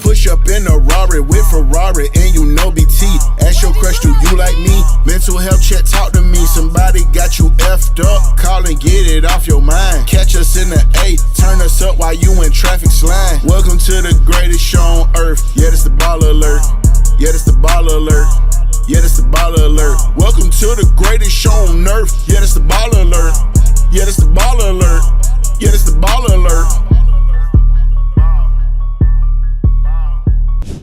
push up in a Rari with Ferrari, and you know BT. Ask your crush, do you like me? Mental health check, talk to me. Somebody got you effed up, call and get it off your mind. Catch us in the A, turn us up while you in traffic slime. Welcome to the greatest show on earth. Yeah, this the baller alert. Yeah, this the baller alert. Yeah, this the baller alert. Welcome to the greatest show on earth. Yeah, this the baller alert. Yeah, this the baller alert. Yeah, this the baller alert.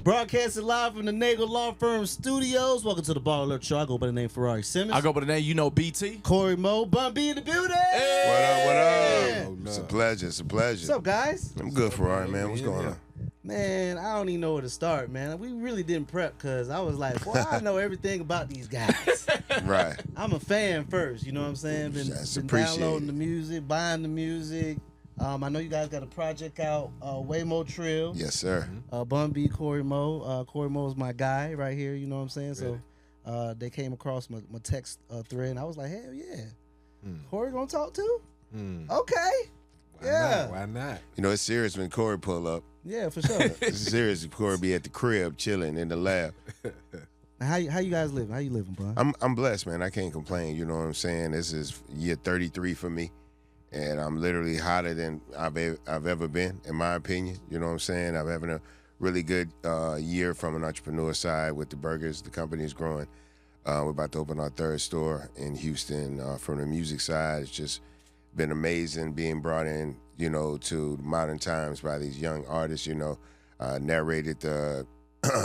Broadcasting live from the Nagel Law Firm Studios. Welcome to the Baller Alert Show. I go by the name Ferrari Simmons. I go by the name, you know, BT. Cory Mo, Bun B in the building. Hey. What Yeah. up? It's a pleasure. It's a pleasure. What's up, guys? I'm good, Ferrari, man. What's going on? Man, I don't even know where to start, man. We really didn't prep because I was like, boy, I know everything about these guys. Right. I'm a fan first, you know what I'm saying? Been downloading the music, buying the music. I know you guys got a project out, Wayo Trill. Yes, sir. Bun B, Cory Mo. Cory Mo is my guy right here, you know what I'm saying? Really? So they came across my text thread, and I was like, hell yeah. Cory gonna talk too? Okay. Why not? You know, it's serious when Cory pull up. Yeah, for sure. It's serious if Cory be at the crib chilling in the lab. How you guys living? How you living, Bun? I'm blessed, man. I can't complain. You know what I'm saying? This is year 33 for me. And I'm literally hotter than I've ever been, in my opinion. You know what I'm saying? I'm having a really good year from an entrepreneur side with the burgers. The company is growing. We're about to open our third store in Houston. From the music side, it's just been amazing being brought in, you know, to modern times by these young artists. You know, narrated the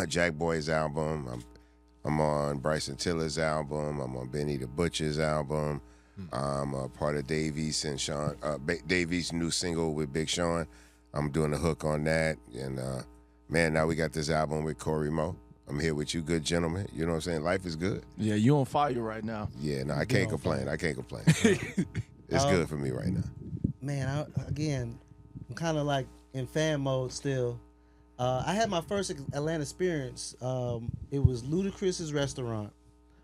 Jack Boy's album. I'm on Bryson Tiller's album. I'm on Benny the Butcher's album. I'm a part of Dave East and Sean. Dave East's new single with Big Sean. I'm doing a hook on that, and man, now we got this album with Cory Mo. I'm here with you, good gentlemen. You know what I'm saying? Life is good. Yeah, you on fire right now. Yeah, no, I can't complain. I can't complain. It's good for me right now. Man, I'm kind of like in fan mode still. I had my first Atlanta experience. It was Ludacris's restaurant.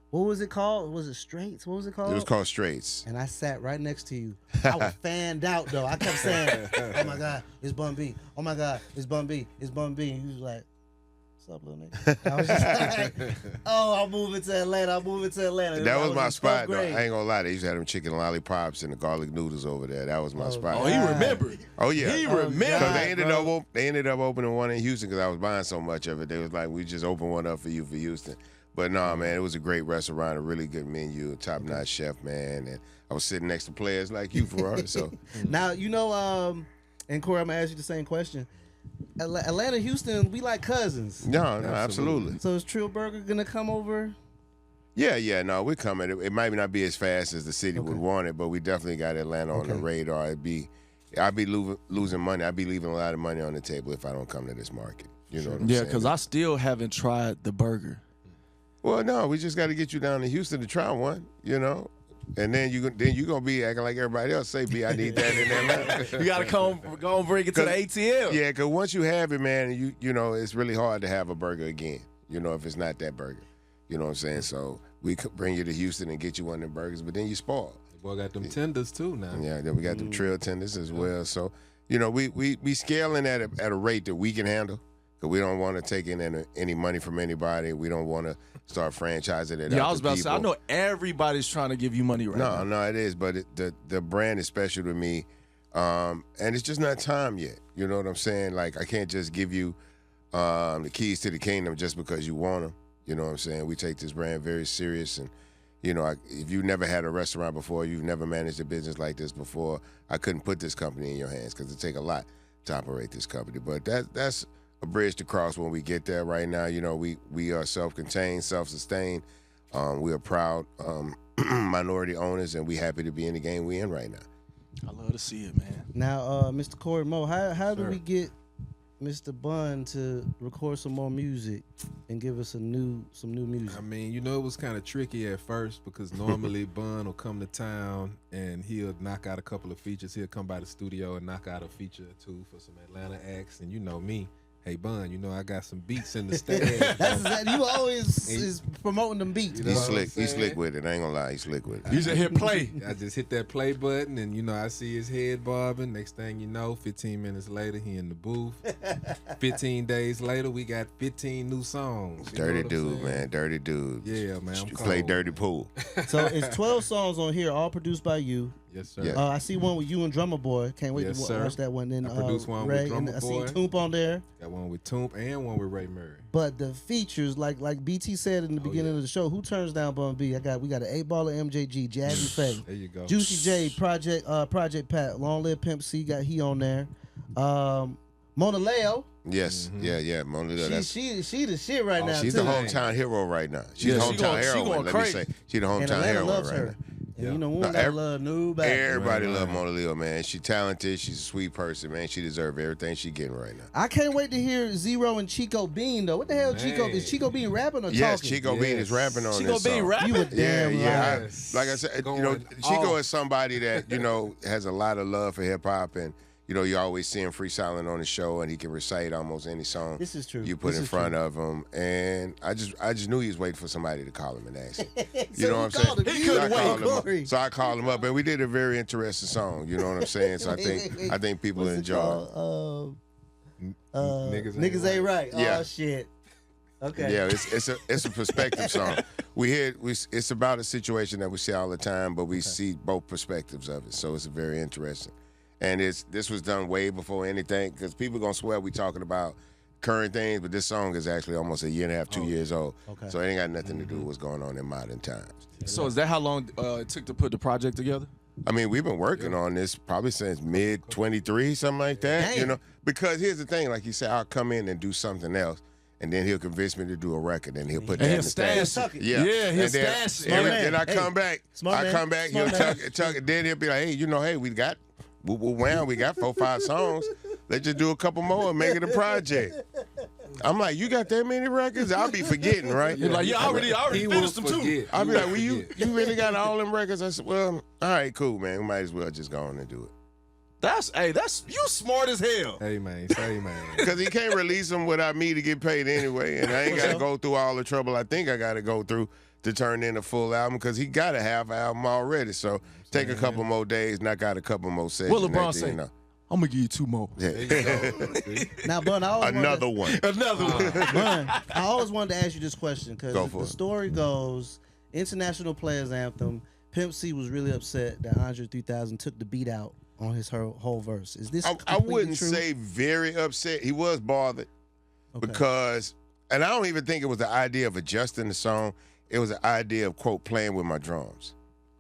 What was it called? Was it Straits? What was it called? It was called Straits. And I sat right next to you. I was fanned out though. I kept saying, "Oh my God, it's Bun B. Oh my God, it's Bun B. It's Bun B." And you was like, "What's up, little nigga?" I was just like, "Oh, I'm moving to Atlanta. I'm moving to Atlanta." That was my spot, though. I grade. ain't gonna lie. They used to have them chicken lollipops and the garlic noodles over there. That was my spot. Oh, he remembered. Oh yeah, He because remembered. they ended up opening one in Houston because I was buying so much of it. They was like, we just opened one up for you for Houston. But no, man, it was a great restaurant, a really good menu, a top-notch chef, man. And I was sitting next to players like you, Ferrari. So now you know, and Cory, I'm gonna ask you the same question. Atlanta, Houston, we like cousins. no, absolutely. So is Trill Burger gonna come over? Yeah, no, we're coming. It might not be as fast as the city would want it, but we definitely got Atlanta on the radar. I'd be losing money. I'd be leaving a lot of money on the table if I don't come to this market. You know what I'm saying? Yeah, because I still haven't tried the burger. Well, no, we just got to get you down to Houston to try one, you know, and then you're gonna be acting like everybody else. Say, B, I need that in Atlanta. You gotta go and bring it to the ATL. Yeah, because once you have it, man, you know it's really hard to have a burger again. You know, if it's not that burger, you know what I'm saying. So we could bring you to Houston and get you one of them burgers, but then you spoil. Boy, got them tenders too now. Yeah, then we got them trail tenders as well. So you know, we scaling at a rate that we can handle. Cause we don't want to take in any money from anybody. We don't want to start franchising it. Yeah, out I was to about to say, I people. know everybody's trying to give you money right now. No, it is, but the brand is special to me, and it's just not time yet. You know what I'm saying? Like I can't just give you the keys to the kingdom just because you want them. You know what I'm saying? We take this brand very serious, and you know, if you've never had a restaurant before, you've never managed a business like this before, I couldn't put this company in your hands because it take a lot to operate this company. But that's a bridge to cross when we get there. Right now, you know, we are self-contained, self-sustained. We are proud minority owners, and we happy to be in the game we in right now. I love to see it, man. Now, Mr. Cory Mo, how do we get Mr. Bun to record some more music and give us some new music? I mean, you know, it was kind of tricky at first because normally Bun will come to town and he'll knock out a couple of features. He'll come by the studio and knock out a feature or two for some Atlanta acts. And you know me, hey Bun, you know I got some beats in the stand. That's exactly, you always is promoting them beats. You know He's what I'm slick. He's saying? slick with it. I ain't gonna lie. He's slick with it. You just hit play. I just hit that play button, and you know I see his head bobbing. Next thing you know, 15 minutes later, he in the booth. 15 days later, we got 15 new songs. You know Dirty what I'm dude, saying? man. Dirty dude. Yeah, man. I'm Play cold. dirty pool. So it's 12 songs on here, all produced by you. Yes, sir. Yeah. I see one with you and Drummer Boy. Can't wait Yes, to sir. watch that one. Then I produced one with Ray, Drummer and I Boy. see Toomp on there. Got one with Toomp and one with Ray Murray. But the features, like BT said in the beginning of the show, who turns down Bun B? We got an 8-baller MJG, Jazzy Faye, There you go. Juicy J, Project Pat, Long Live Pimp C, got he on there. Mona Leo, Yes. Yeah. Mona Leo. That's she the shit right now. she's too. the hometown hero right now. She's Yeah, the she hometown going heroine. Let crazy. me say, she's the And hometown Atlanta heroine loves right her. now. And you know, we No, don't gotta love nobody. Everybody Right. love Mona Leo, man. She's talented. She's a sweet person, man. She deserves everything she getting right now. I can't wait to hear Zero and Chico Bean though. What the hell, Chico? Man. Is Chico Bean rapping or Yes, talking? Chico Bean is rapping on Chico this Bean song. rapping? You a damn Yeah. liar. Like I said, you know, Going Chico off. is somebody that has a lot of love for hip hop, and you always see him freestyling on the show, and he can recite almost any song This is true. you put This in is front true. of him. And I just knew he was waiting for somebody to call him and ask him. So You know who what I'm called saying? him? So You I and called him up. Cory. So I called him up, and we did a very interesting song. You know what I'm saying? So I think people What's it enjoy it. called? Niggas Ain't right. Yeah. Oh shit. Okay. Yeah, it's a perspective song. It's about a situation that we see all the time, but we see both perspectives of it. So it's very interesting. And this was done way before anything, because people gonna swear we talking about current things, but this song is actually almost a year and a half, 2 years old. Okay. So it ain't got nothing to do with what's going on in modern times. So is that how long it took to put the project together? I mean, we've been working on this probably since mid 23, something like that. Damn. Because here's the thing, like you said, I'll come in and do something else, and then he'll convince me to do a record, and he'll put that And in he'll the stash stash. it. Yeah, Yeah, he'll and then, stash it. Smart man. Then I come Hey, back. smart I man. come back. Smart He'll man. tuck it. Then he'll be like, hey, we got we got 4 or 5 songs. Let's just do a couple more and make it a project. I'm like, you got that many records? I'll be forgetting, right? You're like, I already He will finished them too. forget. I'll be He like, will well, you forget. really got all them records? I said, well, all right, cool, man. We might as well just go on and do it. That's you smart as hell. Hey man, say man. Because he can't release them without me to get paid anyway. And I ain't got to go through all the trouble I think I got to go through to turn in a full album, because he got a half album already. So take a couple more days, knock out a couple more sessions. What LeBron Next thing say? you know. I'm gonna give you 2 more. Yeah. There you go. See? Now, Bun, I always Another one. Another one. Bun, I always wanted to ask you this question Go because for the it. story goes, International Players Anthem, Pimp C was really upset that Andre 3000 took the beat out on his whole verse. Is this I completely wouldn't true? say very upset. He was bothered Okay. because, and I don't even think it was the idea of adjusting the song. It was the idea of, quote, playing with my drums.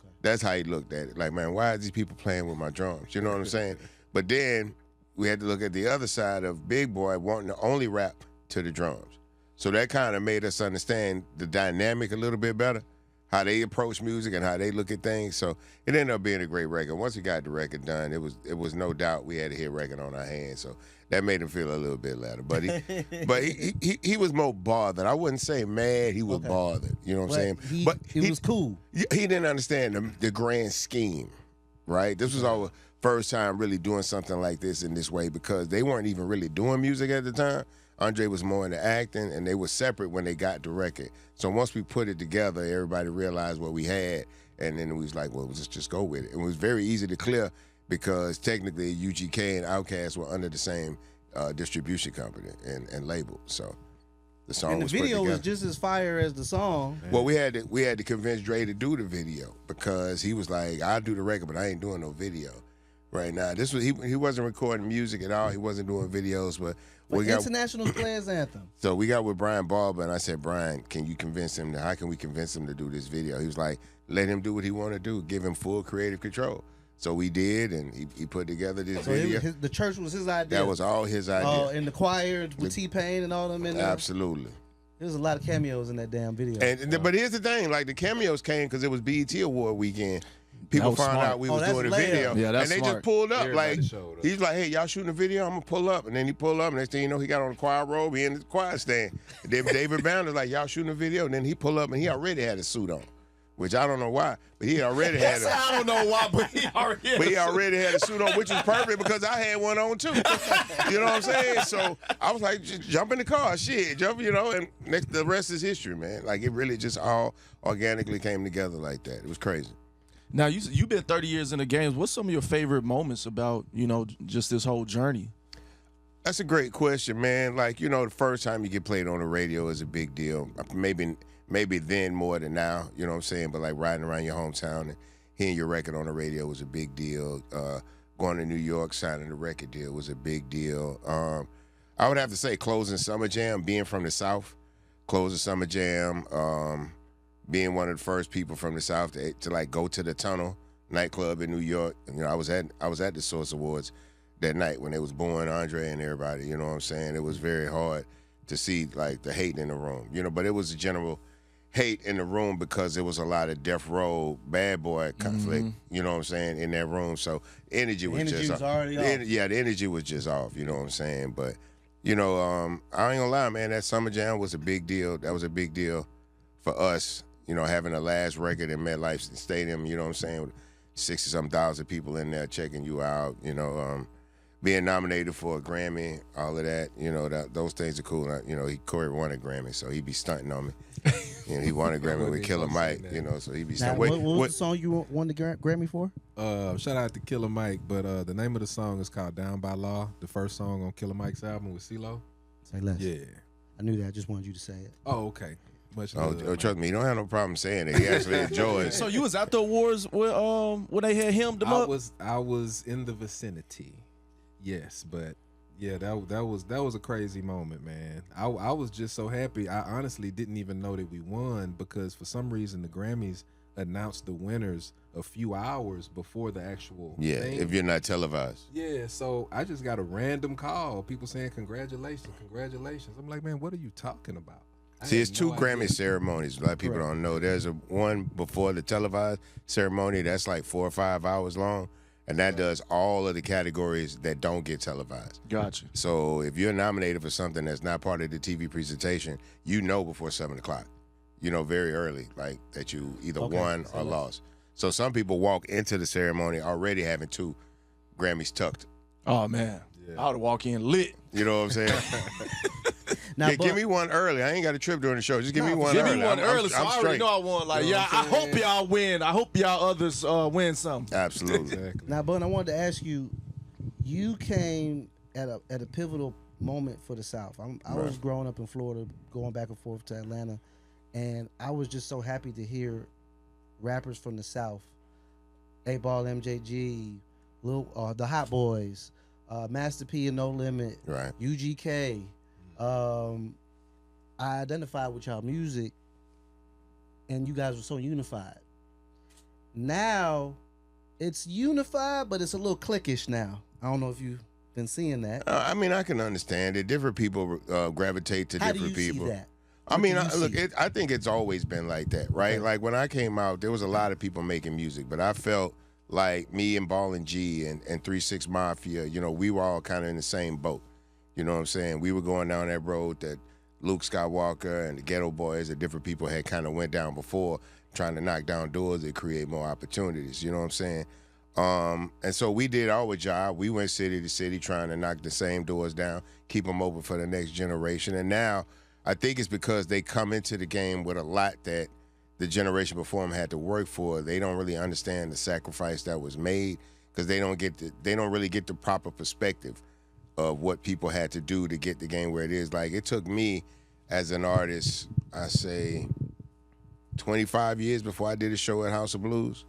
Okay. That's how he looked at it. Like, man, why are these people playing with my drums? You know what I'm saying? But then we had to look at the other side of Big Boy wanting to only rap to the drums. So that kind of made us understand the dynamic a little bit better, how they approach music and how they look at things. So it ended up being a great record. Once we got the record done, it was no doubt we had a hit record on our hands. So that made him feel a little bit better. But he was more bothered. I wouldn't say mad. He was Okay. bothered. You know what I'm But saying? it was cool. He didn't understand the grand scheme, right? This was our first time really doing something like this in this way, because they weren't even really doing music at the time. Andre was more into acting, and they were separate when they got the record. So once we put it together, everybody realized what we had, and then it was like, well, let's just go with it. It was very easy to clear because technically UGK and Outkast were under the same distribution company and label. So the song And the was put video was together. just as fire as the song. Well, we had to convince Dre to do the video, because he was like, "I'll do the record, but I ain't doing no video right now." This was he wasn't recording music at all. He wasn't doing videos, but we got International Players Anthem. so we got with Brian Barber, and I said, "Brian, can you convince him? How can we convince him to do this video?" He was like, "Let him do what he want to do. Give him full creative control." So we did, and he put together this So video. the church was his idea. That was all his idea. Oh, and the choir with T-Pain and all them in there. Absolutely. There was a lot of cameos in that damn video. But here's the thing: like the cameos came because it was BET Award weekend. People was found smart. out we Oh, was that's doing a layup. video, Yeah, that's and they smart. just pulled up. Everybody Like showed up. he's like, "Hey, y'all shooting a video? I'm gonna pull up." And then he pulled up, and next thing you know, he got on the choir robe. He in the choir stand. And then David Brown was like, "Y'all shooting a video?" And then he pulled up, and he already had a suit on which I don't know why, but he already had a. I don't know why, but he already had a suit on, which was perfect because I had one on too. You know what I'm saying? So I was like, just jump in the car, shit, jump, and the rest is history, man. Like it really just all organically came together like that. It was crazy. Now you've been 30 years in the games. What's some of your favorite moments about just this whole journey? That's a great question, man. Like, the first time you get played on the radio is a big deal. Maybe then more than now, you know what I'm saying? But like riding around your hometown and hearing your record on the radio was a big deal. Going to New York, signing the record deal was a big deal. I would have to say closing Summer Jam, being from the South, closing Summer Jam, being one of the first people from the South to like go to the Tunnel nightclub in New York. I was at the Source Awards that night when they was booing Andre and everybody, you know what I'm saying? It was very hard to see like the hate in the room, but it was a general hate in the room because there was a lot of death row bad boy conflict, you know what I'm saying, in that room. So energy was already off. Yeah, the energy was just off, you know what I'm saying? But, I ain't gonna lie, man, that Summer Jam was a big deal. That was a big deal for us, having the last record in MetLife Stadium, you know what I'm saying, with 60-something thousand people in there checking you out, being nominated for a Grammy, all of that, those things are cool. Cory won a Grammy, so he be stunting on me. He won a Grammy with Killer Mike, so he be Now, stunting. what was the song you won the Grammy for? Shout out to Killer Mike, but the name of the song is called Down by Law, the first song on Killer Mike's album with CeeLo. Say less. Yeah. I knew that. I just wanted you to say it. Oh, okay. Much Oh, love, trust me, you don't have no problem saying it. He actually enjoys. So you was at the awards when they had him up? I was in the vicinity. Yes, but yeah, that was a crazy moment, man. I was just so happy. I honestly didn't even know that we won because for some reason the Grammys announced the winners a few hours before the actual thing. If you're not televised. Yeah, so I just got a random call, people saying congratulations. I'm like, man, what are you talking about? See, it's two Grammy ceremonies. A lot of people don't know. There's one before the televised ceremony that's like 4 or 5 hours long. And that does all of the categories that don't get televised. Gotcha. So if you're nominated for something that's not part of the TV presentation, before 7 o'clock, very early, like that you either won or lost. So some people walk into the ceremony already having 2 Grammys tucked. Oh, man. Yeah. I would walk in lit. You know what I'm saying? Now, give me one early. I ain't got a trip during the show. Just give me one early. Give me one early, so I already know I won. Like, I hope y'all win. I hope y'all others win something. Absolutely. Exactly. Now, Bun, I wanted to ask you, you came at a pivotal moment for the South. I was growing up in Florida, going back and forth to Atlanta, and I was just so happy to hear rappers from the South, 8-Ball, MJG, the Hot Boys, Master P and No Limit, right, UGK. I identified with y'all music, and you guys were so unified. Now, it's unified, but it's a little cliquish now. I don't know if you've been seeing that. I mean, I can understand it. Different people gravitate to different people. See that? I mean, I think it's always been like that, right? Okay. Like when I came out, there was a lot of people making music, but I felt like me and Ball and G and 3 6 Mafia, we were all kind of in the same boat. You know what I'm saying? We were going down that road that Luke Skywalker and the Ghetto Boys and different people had kind of went down before, trying to knock down doors and create more opportunities. You know what I'm saying? And so we did our job. We went city to city trying to knock the same doors down, keep them open for the next generation. And now I think it's because they come into the game with a lot that the generation before them had to work for. They don't really understand the sacrifice that was made because they don't really get the proper perspective of what people had to do to get the game where it is. Like, it took me as an artist, I say 25 years before I did a show at House of Blues.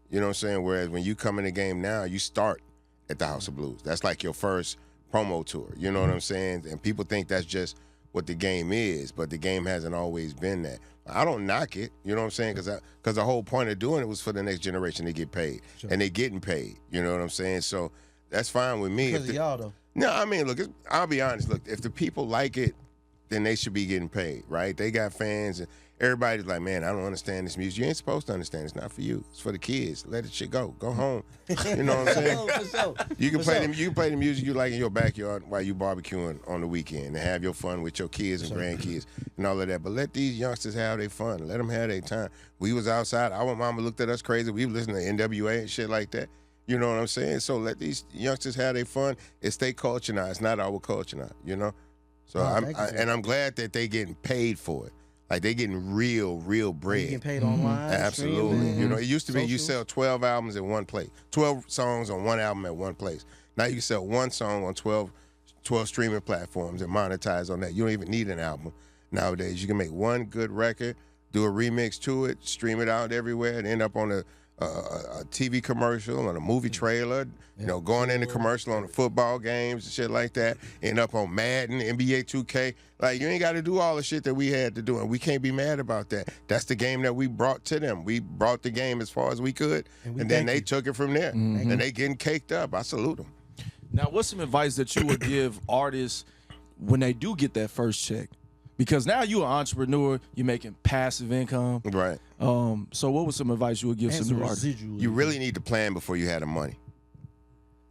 You know what I'm saying? Whereas when you come in the game now, you start at the House of Blues. That's like your first promo tour. You know what I'm saying? And people think that's just what the game is, but the game hasn't always been that. I don't knock it, you know what I'm saying? Because the whole point of doing it was for the next generation to get paid. Sure. And they're getting paid, you know what I'm saying? So that's fine with me. Because of y'all, though. No, I mean, look, I'll be honest. Look, if the people like it, then they should be getting paid, right? They got fans, and everybody's like, man, I don't understand this music. You ain't supposed to understand. It's not for you. It's for the kids. Let it shit go. Go home. You know what I'm saying? For sure. You can play you can play the music you like in your backyard while you barbecuing on the weekend and have your fun with your kids and grandkids and all of that. But let these youngsters have their fun. Let them have their time. We was outside. Our mama looked at us crazy. We was listening to NWA and shit like that. You know what I'm saying? So let these youngsters have their fun. It's their culture now. It's not our culture now, you know? So I'm glad that they getting paid for it. Like they getting real bread. You getting paid online? Absolutely. streaming, You know, it used to be you socials? sell 12 albums in one place, 12 songs on one album at one place. Now you can sell one song on 12 streaming platforms and monetize on that. You don't even need an album nowadays. You can make one good record, do a remix to it, stream it out everywhere, and end up on a TV commercial, on a movie trailer, you know, going in the commercial on the football games and shit like that, end up on Madden, NBA 2K. Like, you ain't got to do all the shit that we had to do, and we can't be mad about that. That's the game that we brought to them. We brought the game as far as we could, and then they took it from there, and they getting caked up. I salute them. Now, what's some advice that you would give artists when they do get that first check? Because now you're an entrepreneur, you're making passive income. Right. So what was some advice you would give some new artists? You really need to plan before you have the money.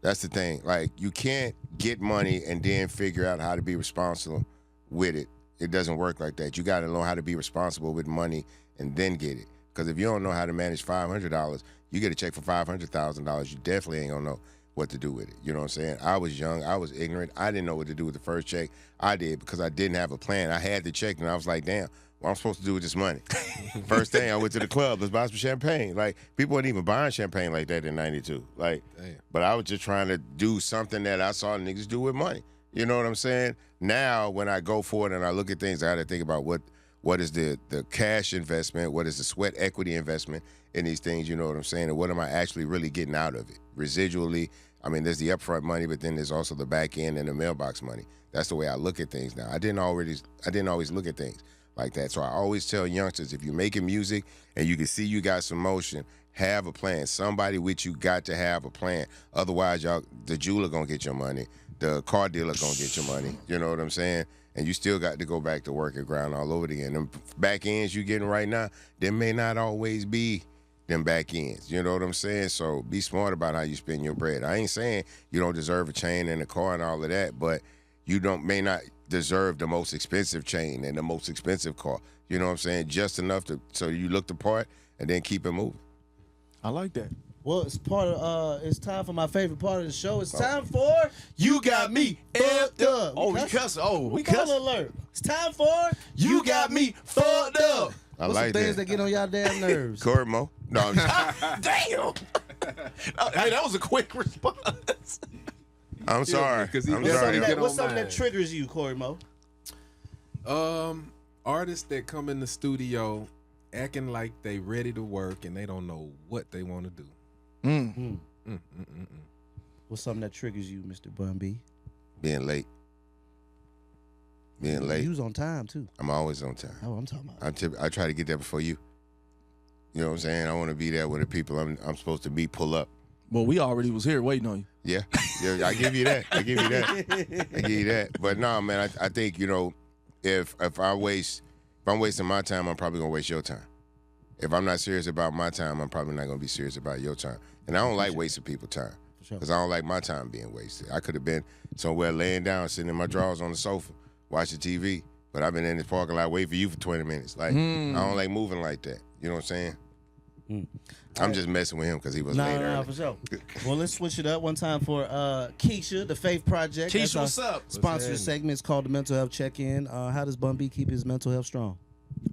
That's the thing. Like, you can't get money and then figure out how to be responsible with it. It doesn't work like that. You got to know how to be responsible with money and then get it. Because if you don't know how to manage $500, you get a check for $500,000, you definitely ain't going to know what to do with it. You know what I'm saying? I was young. I was ignorant. I didn't know what to do with the first check. I did because I didn't have a plan. I had the check, and I was like, damn, what am I supposed to do with this money? First thing, I went to the club. Let's buy some champagne. Like, people weren't even buying champagne like that in 92. Like, but I was just trying to do something that I saw niggas do with money. You know what I'm saying? Now, when I go for it and I look at things, I got to think about what is the cash investment, what is the sweat equity investment in these things, you know what I'm saying? And what am I actually really getting out of it? Residually, I mean, there's the upfront money, but then there's also the back end and the mailbox money. That's the way I look at things now. I didn't always look at things like that. So I always tell youngsters, if you're making music and you can see you got some motion, have a plan. Somebody with you got to have a plan. Otherwise, the jeweler gonna get your money. The car dealer gonna get your money. You know what I'm saying? And you still got to go back to work and grind all over again. Them back ends you getting right now, they may not always be them back ends. You know what I'm saying? So be smart about how you spend your bread. I ain't saying you don't deserve a chain and a car and all of that, but you may not deserve the most expensive chain and the most expensive car. You know what I'm saying? Just enough so you look the part and then keep it moving. I like that. Well, it's time for my favorite part of the show. It's time for You Got Me Effed Up. Oh, we cuss. Oh, we Call cuss. alert. It's time for You Got Me Fucked Up. I What's like the things that. that get on y'all damn nerves? Cory Mo. No, I'm just, Damn. Hey, that was a quick response. I'm sorry. 'cause he- I'm What's sorry. something What's something mine. that triggers you, Cory Mo? Artists that come in the studio acting like they ready to work and they don't know what they want to do. What's something that triggers you, Mr. Bun B? Being late. Being late. You was on time too. I'm always on time. Oh, I'm talking about. I try to get there before you. You know what I'm saying? I want to be there when the people I'm supposed to be pull up. Well, we already was here waiting on you. Yeah, I give you that. I give you that. But no, man, I think, you know, if I'm wasting my time, I'm probably gonna waste your time. If I'm not serious about my time, I'm probably not gonna be serious about your time. And I don't like wasting people's time because I don't like my time being wasted. I could have been somewhere laying down, sitting in my drawers on the sofa, watching TV, but I've been in this parking lot waiting for you for 20 minutes. Like, I don't like moving like that. You know what I'm saying? I'm just messing with him because he was late early. for sure. Well, let's switch it up one time for Keisha, the Faith Project. Keisha, That's what's up? Sponsored segment is called the Mental Health Check-In. How does Bun B keep his mental health strong?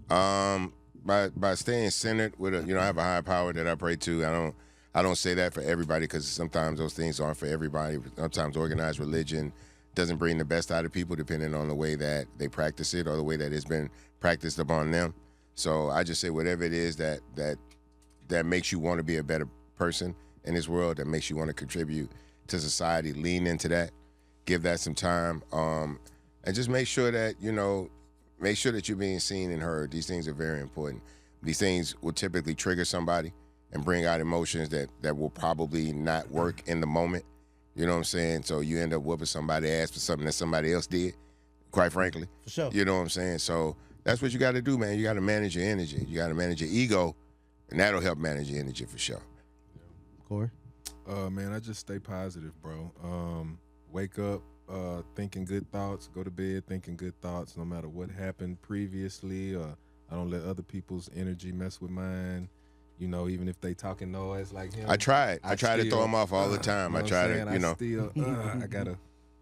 By staying centered with I have a higher power that I pray to. I don't say that for everybody because sometimes those things aren't for everybody. Sometimes organized religion doesn't bring the best out of people depending on the way that they practice it or the way that it's been practiced upon them. So I just say whatever it is that makes you want to be a better person in this world, that makes you want to contribute to society, lean into that, give that some time, and just make sure that you're being seen and heard. These things are very important. These things will typically trigger somebody and bring out emotions that will probably not work in the moment. You know what I'm saying? So you end up whooping somebody's ass for something that somebody else did. quite frankly. For sure. You know what I'm saying? So that's what you got to do, man. You got to manage your energy. You got to manage your ego, and that'll help manage your energy for sure. Corey? Man, I just stay positive, bro. Wake up thinking good thoughts, go to bed thinking good thoughts, no matter what happened previously. I don't let other people's energy mess with mine. You know, even if they talking noise like him. I try to throw him off all the time. I try to, you know.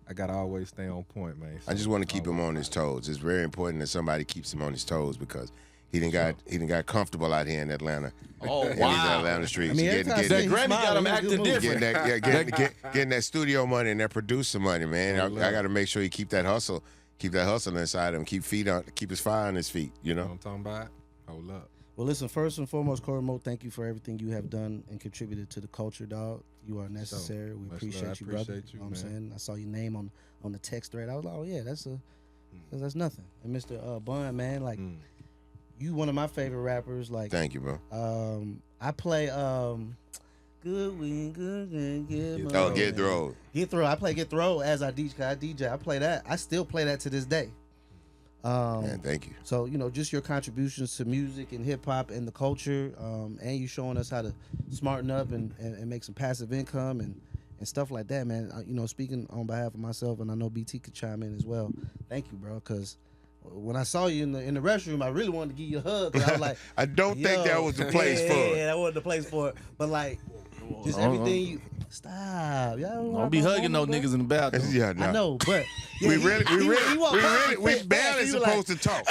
I gotta always stay on point, man. So I just want to keep him on his toes. It's very important that somebody keeps him on his toes because he done got comfortable out here in Atlanta. Oh, in these wow. Atlanta streets. I mean, every time I see that him Grammy smile, got him he was acting good mood. different. getting that studio money and that producer money, man. I got to make sure he keep that hustle inside him. Keep his fire on his feet. You You know know. what I'm talking about? Hold up. Well, listen, first and foremost, Cory Mo, thank you for everything you have done and contributed to the culture, dog. You are necessary. We much appreciate love. you, I brother. appreciate you, know what I'm man. saying? I saw your name on the text thread. I was like, oh, yeah, that's nothing. And Mr. Bun, man, like, you one of my favorite rappers. Like, Thank you, bro. I play Good Wing, Good Get Oh, Get Throw. Get Throw. I play Get Throw as I DJ. I play that. I still play that to this day. Man, thank you. So, you know, just your contributions to music and hip hop and the culture, and you showing us how to smarten up and make some passive income and stuff like that, man. You know, speaking on behalf of myself, and I know BT could chime in as well. Thank you, bro, because when I saw you in the restroom, I really wanted to give you a hug. 'Cause I was like, I don't think that was the place for it. Yeah, that wasn't the place for it. But like, just everything you stop. Y'all Don't be hugging no niggas in the bathroom. Yeah, no. I know, but yeah, We he barely supposed to talk.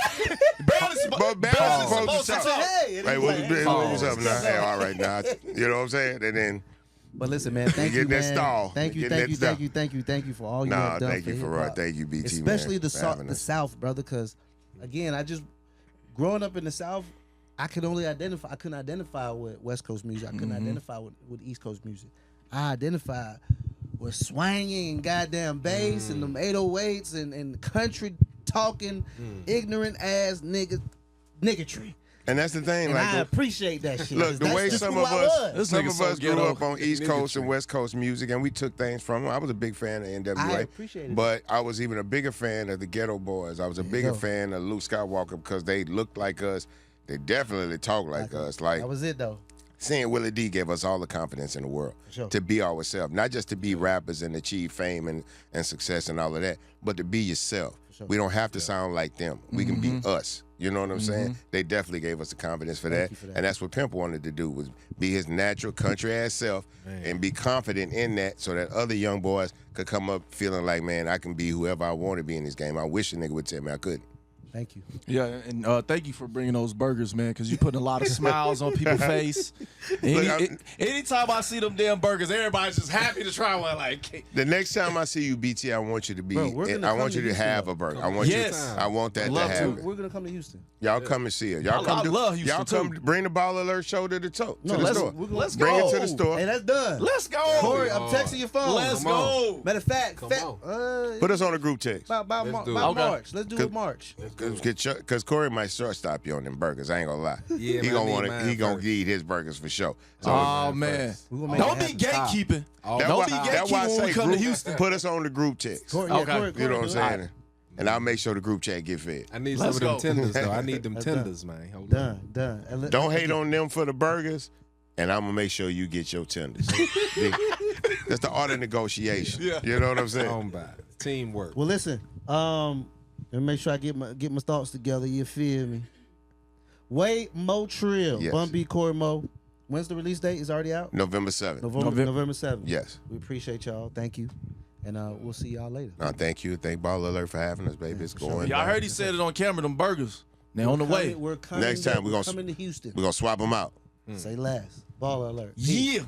Barely supposed to talk. Hey, and Hey, he was like, what's up now? Hey, all right now. You know what I'm saying? And then, but listen, man, thank you, get that man. stall. Thank you for all you nah, have done thank for you for hip-hop. thank you, BT, Especially man, the for having the us. South, brother. Because again, growing up in the South, I couldn't identify with West Coast music. I couldn't identify with East Coast music. I identified with swanging and goddamn bass and them 808s and country talking ignorant ass niggatry. And that's the thing, And like I appreciate that shit. look, the That's way just some who of I us was. This nigga so grew ghetto. up on East Coast and West Coast music, and we took things from them. I was a big fan of NWA, I appreciate it. but I was even a bigger fan of the Ghetto Boys. I was a bigger fan of Luke Skywalker because they looked like us. They definitely talk like us. Like That was it though. seeing Willie D gave us all the confidence in the world Sure. to be ourselves, not just to be rappers and achieve fame and success and all of that, but to be yourself. Sure. We don't have to sound like them. We can be us. You know what I'm saying? They definitely gave us the confidence for that. you for that. And that's what Pimp wanted to do, was be his natural country ass self and be confident in that so that other young boys could come up feeling like, man, I can be whoever I want to be in this game. I wish a nigga would tell me I couldn't. Thank you. Yeah, and thank you for bringing those burgers, man, because you putting a lot of smiles on people's face. Anytime I see them damn burgers, everybody's just happy to try one. Like, The next time I see you, BT, I want you to be. Bro, we're gonna I come want to you to Houston, have though. a burger. I want that to love to. happen. We're gonna come to Houston. Y'all come and see it. Y'all come I to, love Houston, y'all come too. bring the Ball Alert show to the store. No, to the let's- store. we're gonna- let's Bring go. it to the store. Hey, that's done. let's go. Corey, I'm texting your phone. Let's Come on. go. Matter of fact, Put us on a group text. about Let's do it. Okay. March. Let's do it March. Cause Corey might shortstop you on them burgers. I ain't gonna lie. Yeah, he man, gonna I want need to. mine He gonna first. eat his burgers for sure. So Oh, man. We're gonna make Don't it be happen. gatekeeping. That's Don't why- be that's why I gatekeeping when we say come to group- Houston. Put us on the group text. Corey, Okay. Corey, You know what I'm do it. saying? And I'll make sure the group chat get fed. I need Let's some of them go. tenders though. I need them That's tenders, man. Hold on. Done. And let- Don't hate on them for the burgers, and I'm gonna make sure you get your tenders. That's the art of negotiation. Yeah. You know what I'm saying? On by it. Teamwork. Well, listen. Let me make sure I get my thoughts together. You feel me? Wayo Trill, Yes. Bun B, Cory Mo. When's the release date? It's already out. November 7th. November 7th. Yes. We appreciate y'all. Thank you, and we'll see y'all later. Thank you. Thank Ball Alert for having us, baby. It's going. Y'all heard he said it on camera, them burgers. They're on the way. We're coming. Next time we're gonna- coming to Houston. We're gonna swap them out. Say last. Ball alert. Peace. Yeah.